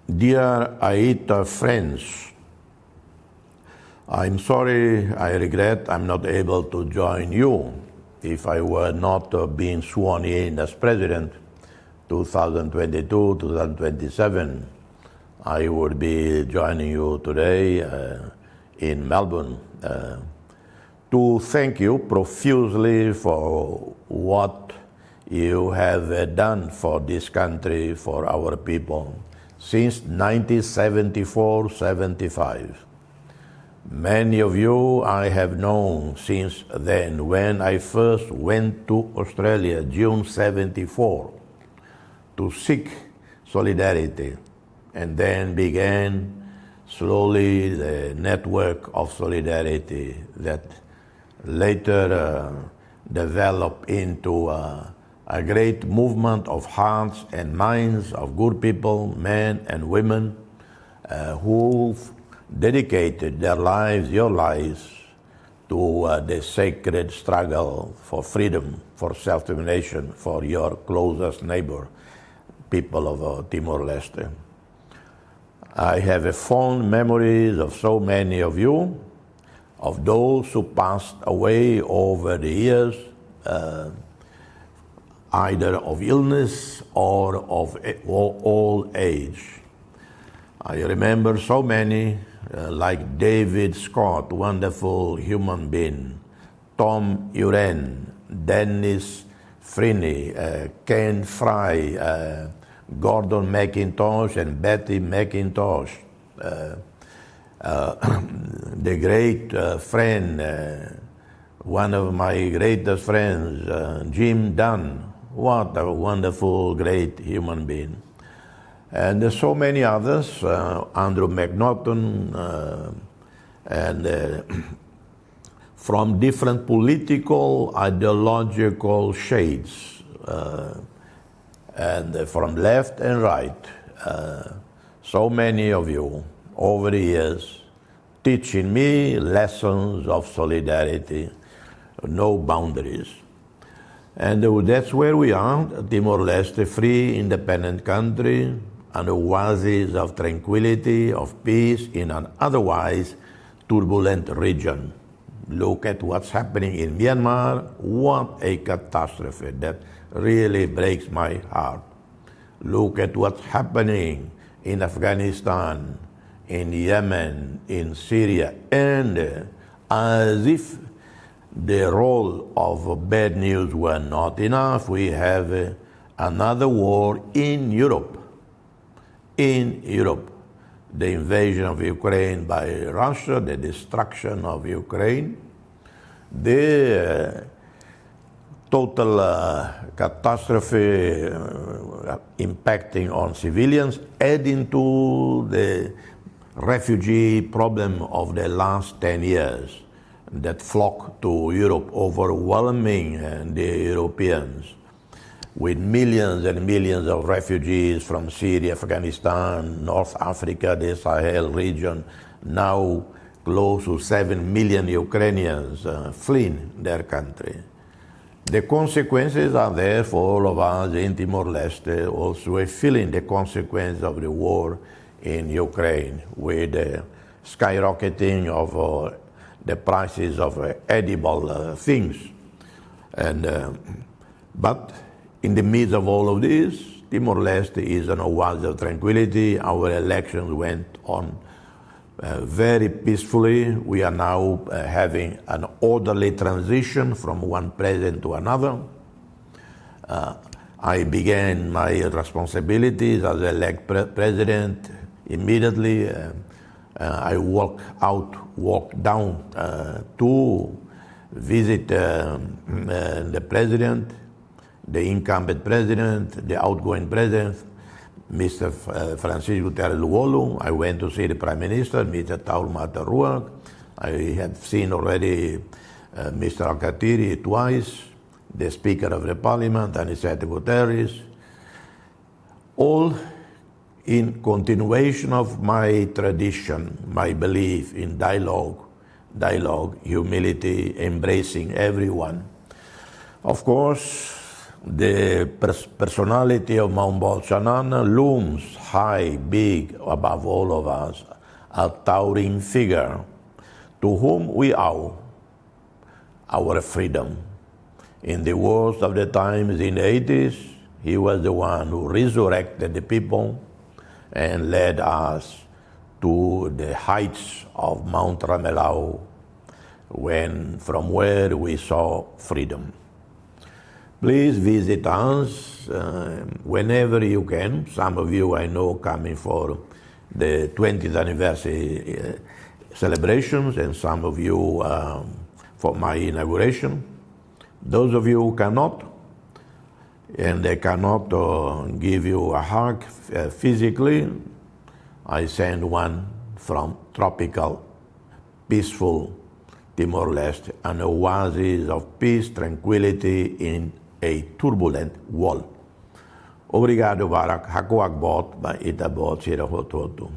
Dear AETA friends, I'm sorry, I regret I'm not able to join you. If I were not being sworn in as president 2022, 2027, I would be joining you today in Melbourne to thank you profusely for what you have done for this country, for our people, since 1974-75. Many of you I have known since then, when I first went to Australia, June 74, to seek solidarity, and then began slowly the network of solidarity that later developed into a great movement of hearts and minds of good people, men and women, who've dedicated their lives, your lives, to the sacred struggle for freedom, for self-determination, for your closest neighbor, people of Timor-Leste. I have fond memories of so many of you, of those who passed away over the years, either of illness or of old age. I remember so many, like David Scott, wonderful human being, Tom Uren, Dennis Freeney, Ken Fry, Gordon McIntosh and Betty McIntosh, the great friend, one of my greatest friends, Jim Dunn. What a wonderful, great human being. And there's so many others, Andrew McNaughton, and from different political, ideological shades, and from left and right, so many of you over the years teaching me lessons of solidarity, no boundaries. And that's where we are, Timor-Leste, free, independent country, an oasis of tranquility, of peace in an otherwise turbulent region. Look at what's happening in Myanmar. What a catastrophe. That really breaks my heart. Look at what's happening in Afghanistan, in Yemen, in Syria, and as if the role of bad news were not enough, we have another war in Europe. In Europe, the invasion of Ukraine by Russia, the destruction of Ukraine, the total catastrophe impacting on civilians, adding to the refugee problem of the last 10 years that flock to Europe, overwhelming the Europeans, with millions and millions of refugees from Syria, Afghanistan, North Africa, the Sahel region, now close to 7 million Ukrainians fleeing their country. The consequences are there for all of us in Timor-Leste. Also, we're feeling the consequences of the war in Ukraine, with the skyrocketing of the prices of edible things. But in the midst of all of this, Timor-Leste is an oasis of tranquility. Our elections went on very peacefully. We are now having an orderly transition from one president to another. I began my responsibilities as elect president immediately. I walked down to visit the president, the incumbent president, the outgoing president, Mr. Francisco Luolu. I went to see the Prime Minister, Mr. Taul Mataruak. I had seen already Mr. Alcatiri twice, the Speaker of the Parliament, and Anicete Guterres, all in continuation of my tradition, my belief in dialogue, humility, embracing everyone. Of course, The personality of Mount Bolchanan looms high, big, above all of us, a towering figure to whom we owe our freedom. In the worst of the times in the 80s, he was the one who resurrected the people and led us to the heights of Mount Ramelau, from where we saw freedom. Please visit us whenever you can. Some of you I know coming for the 20th anniversary celebrations, and some of you for my inauguration. Those of you who cannot, and they cannot give you a hug physically, I send one from tropical, peaceful Timor-Leste, an oasis of peace, tranquility in a turbulent world. Obrigado, Barak. Hakuak bot, ba itabot, sira hototu.